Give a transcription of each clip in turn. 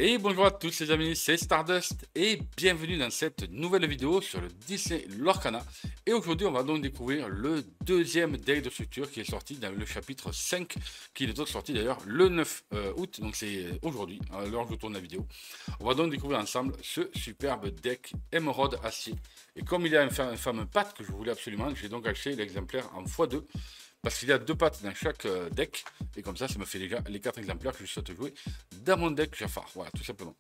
Et bonjour à tous les amis, c'est Stardust et bienvenue dans cette nouvelle vidéo sur le Disney Lorcana. Et aujourd'hui on va donc découvrir le deuxième deck de structure qui est sorti dans le chapitre 5, qui est donc sorti d'ailleurs le 9 août, donc c'est aujourd'hui, à l'heure où je tourne la vidéo. On va donc découvrir ensemble ce superbe deck émeraude acier. Et comme il y a un fameux pack que je voulais absolument, j'ai donc acheté l'exemplaire en x2. Parce qu'il y a deux pattes dans chaque deck, et comme ça me fait déjà les 4 exemplaires que je souhaite jouer dans mon deck Jafar. Voilà, tout simplement.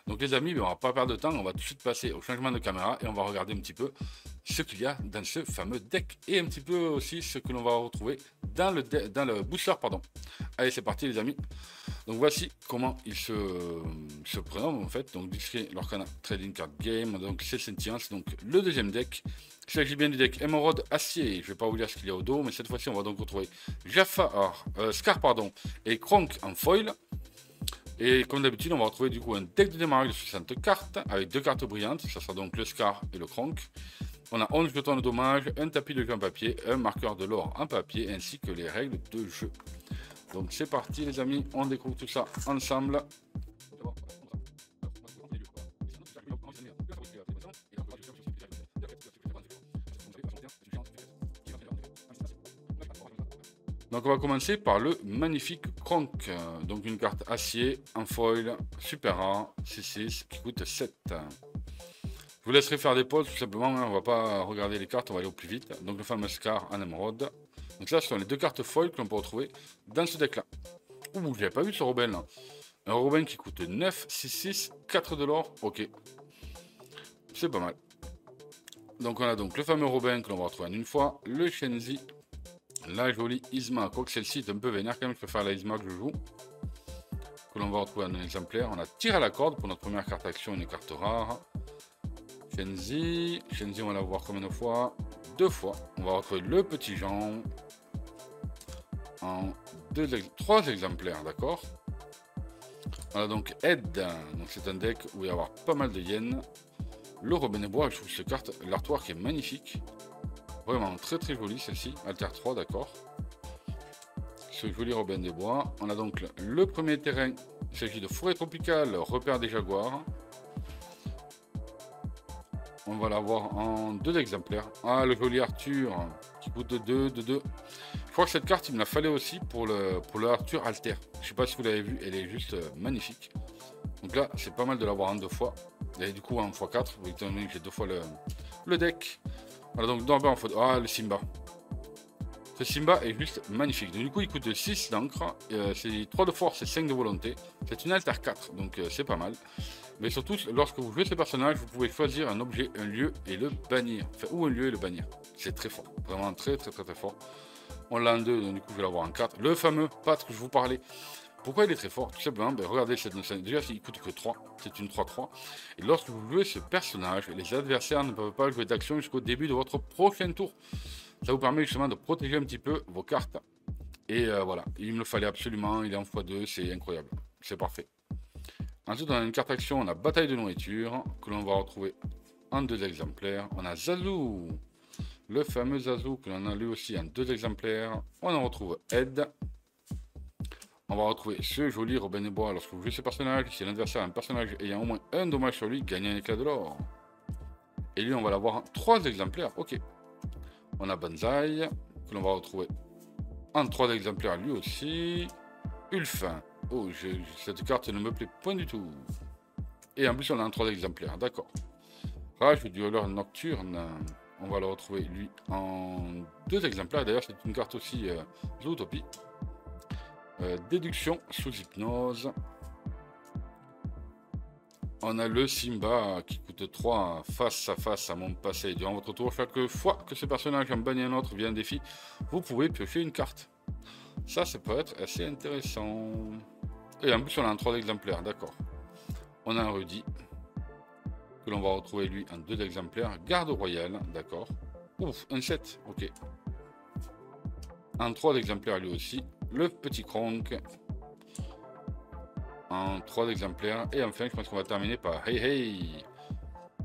Donc les amis, on va pas perdre de temps, on va tout de suite passer au changement de caméra et on va regarder un petit peu ce qu'il y a dans ce fameux deck et un petit peu aussi ce que l'on va retrouver dans le booster. Pardon. Allez, c'est parti les amis. Donc voici comment il se prénomme en fait. Donc Disney Lorcana Trading Card Game, donc c'est Sentience, donc le deuxième deck. Il s'agit bien du deck Émeraude Acier. Je ne vais pas vous dire ce qu'il y a au dos, mais cette fois-ci on va donc retrouver Jafar, Scar pardon, et Kronk en foil. Et comme d'habitude, on va retrouver du coup un deck de démarrage de 60 cartes avec deux cartes brillantes. Ça sera donc le Scar et le Kronk. On a 11 jetons de dommage, un tapis de jeu en papier, un marqueur de l'or en papier ainsi que les règles de jeu. Donc c'est parti les amis, on découvre tout ça ensemble. Donc on va commencer par le magnifique Kronk, donc une carte acier en foil, super rare, 6-6, qui coûte 7. Je vous laisserai faire des pauses tout simplement, hein, on va pas regarder les cartes, on va aller au plus vite. Donc le fameux Scar en émeraude. Donc là ce sont les deux cartes foil que l'on peut retrouver dans ce deck là. Ouh, j'avais pas vu ce Robin là. Un Robin qui coûte 9, 6-6, 4 de l'or, ok. C'est pas mal. Donc on a donc le fameux Robin que l'on va retrouver en une fois, le Shenzi, la jolie Isma, quoique celle-ci est un peu vénère quand même, je préfère la Isma que je joue, que l'on va retrouver en un exemplaire. On a tir à la corde pour notre première carte action, une carte rare. Shenzi, on va la voir combien de fois? 2 fois. On va retrouver le petit Jean en 3 exemplaires, d'accord. On a donc Ed, donc c'est un deck où il va y avoir pas mal de yens. Le Robin des Bois, je trouve cette carte, l'artwork est magnifique. Vraiment très très jolie celle-ci, Alter 3, d'accord. Ce joli Robin des Bois. On a donc le premier terrain, il s'agit de forêt tropicale, repère des jaguars. On va l'avoir en 2 exemplaires. Ah, le joli Arthur, qui coûte 2, de 2. Je crois que cette carte, il me la fallait aussi pour le Arthur Alter. Je sais pas si vous l'avez vu, elle est juste magnifique. Donc là, c'est pas mal de l'avoir en 2 fois. Et du coup, en x4, étant donné que j'ai 2 fois le deck. Voilà, donc d'abord, ah, le Simba. Ce Simba est juste magnifique. Donc, du coup, il coûte 6 d'encre, c'est 3 de force et 5 de volonté. C'est une alter 4, donc c'est pas mal. Mais surtout, lorsque vous jouez ce personnage, vous pouvez choisir un objet, un lieu et le bannir. Enfin, ou un lieu et le bannir. C'est très fort. Vraiment très très très très fort. On l'a en 2, donc du coup, je vais l'avoir en 4. Le fameux Pat que je vous parlais. Pourquoi il est très fort? Tout simplement, regardez cette notion. Déjà, il coûte que 3. C'est une 3-3. Et lorsque vous jouez ce personnage, les adversaires ne peuvent pas jouer d'action jusqu'au début de votre prochain tour. Ça vous permet justement de protéger un petit peu vos cartes. Et voilà, il me le fallait absolument. Il est en x2, c'est incroyable. C'est parfait. Ensuite, on a une carte action, on a Bataille de nourriture, que l'on va retrouver en 2 exemplaires. On a Zazu, le fameux Zazu, que l'on a lui aussi en 2 exemplaires. On en retrouve Ed. On va retrouver ce joli Robin des Bois lorsque vous jouez ce personnage. Si l'adversaire a un personnage ayant au moins un dommage sur lui, gagne un éclat de l'or. Et lui, on va l'avoir en 3 exemplaires. Ok. On a Banzai, que l'on va retrouver en 3 exemplaires lui aussi. Ulfin. Oh, cette carte ne me plaît point du tout. Et en plus, on a en 3 exemplaires. D'accord. Rage du voleur nocturne. On va le retrouver lui en 2 exemplaires. D'ailleurs, c'est une carte aussi Zootopie. Déduction sous hypnose. On a le Simba qui coûte 3 face à face à mon passé. Durant votre tour, chaque fois que ce personnage en bannit un autre via un défi, vous pouvez piocher une carte. Ça peut être assez intéressant. Et en plus, on a un 3 exemplaires, d'accord. On a un Rudy, que l'on va retrouver lui en 2 exemplaires. Garde royale, d'accord. Ouf, un 7, ok. En 3 exemplaires lui aussi. Le petit Kronk. En 3 exemplaires. Et enfin, je pense qu'on va terminer par Hey Hey.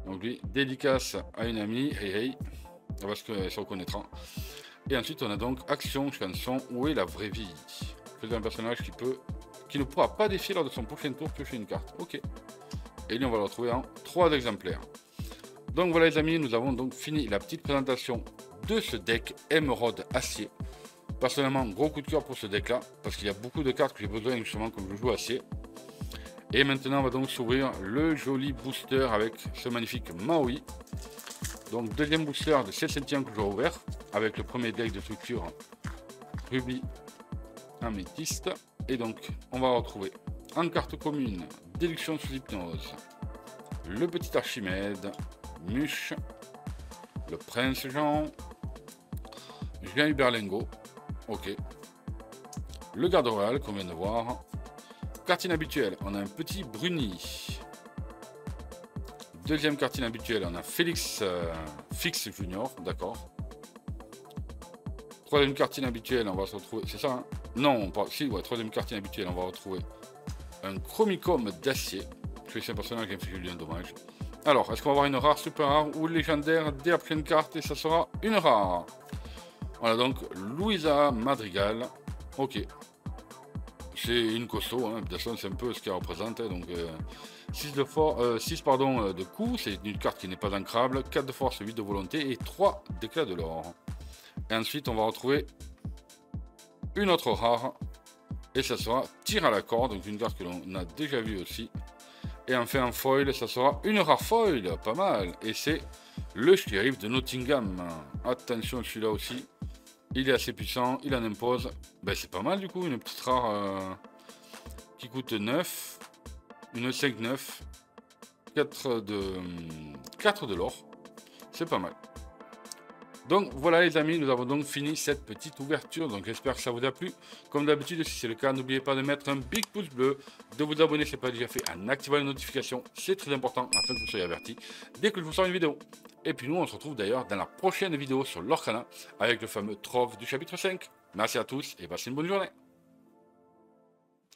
Donc lui, dédicace à une amie, Hey Hey. Parce qu'elle se reconnaîtra. Et ensuite, on a donc Action, Chanson, Où est la vraie vie? C'est un personnage qui ne pourra pas défier lors de son prochain tour piocher une carte. Ok. Et lui, on va le retrouver en 3 exemplaires. Donc voilà les amis, nous avons donc fini la petite présentation de ce deck Émeraude Acier. Personnellement, gros coup de cœur pour ce deck là, parce qu'il y a beaucoup de cartes que j'ai besoin justement comme je joue Acier. Et maintenant on va donc s'ouvrir le joli booster avec ce magnifique Maui. Donc deuxième booster de 7 centièmes que j'aurai ouvert, avec le premier deck de structure Rubis Améthyste. Et donc on va retrouver en carte commune Déduction sous hypnose, le petit Archimède, Muche, le Prince Jean, Jean-Hubert Lingot, ok, le Garde Royal qu'on vient de voir. Carte inhabituelle, on a un petit Bruni. Deuxième carte inhabituelle, on a Félix Fix Junior, d'accord. Troisième carte inhabituelle, on va se retrouver, c'est ça hein? Non, si, ouais, troisième carte inhabituelle, on va retrouver un Chromicom d'acier. Je suis un personnage qui me fait un dommage. Alors, est-ce qu'on va avoir une rare, super rare ou légendaire dès la prochaine carte? Et ça sera une rare. Voilà donc Louisa Madrigal. Ok. C'est une costaud, hein. De toute façon c'est un peu ce qu'elle représente. Hein. Donc 6 de coups, c'est une carte qui n'est pas ancrable. 4 de force, 8 de volonté et 3 d'éclat de l'or. Et ensuite on va retrouver une autre rare. Et ça sera tir à la corde, donc une carte que l'on a déjà vue aussi. Et enfin en foil, ça sera une rare foil, pas mal. Et c'est le shérif de Nottingham. Attention celui-là aussi. Il est assez puissant, il en impose. Ben, c'est pas mal du coup, une petite rare qui coûte 9. Une 5-9. 4 de l'or. C'est pas mal. Donc voilà les amis, nous avons donc fini cette petite ouverture. Donc j'espère que ça vous a plu. Comme d'habitude, si c'est le cas, n'oubliez pas de mettre un big pouce bleu, de vous abonner si ce n'est pas déjà fait, en activant les notifications. C'est très important afin que vous soyez avertis dès que je vous sors une vidéo. Et puis nous, on se retrouve d'ailleurs dans la prochaine vidéo sur l'Orcana avec le fameux Trove du chapitre 5. Merci à tous et passez une bonne journée.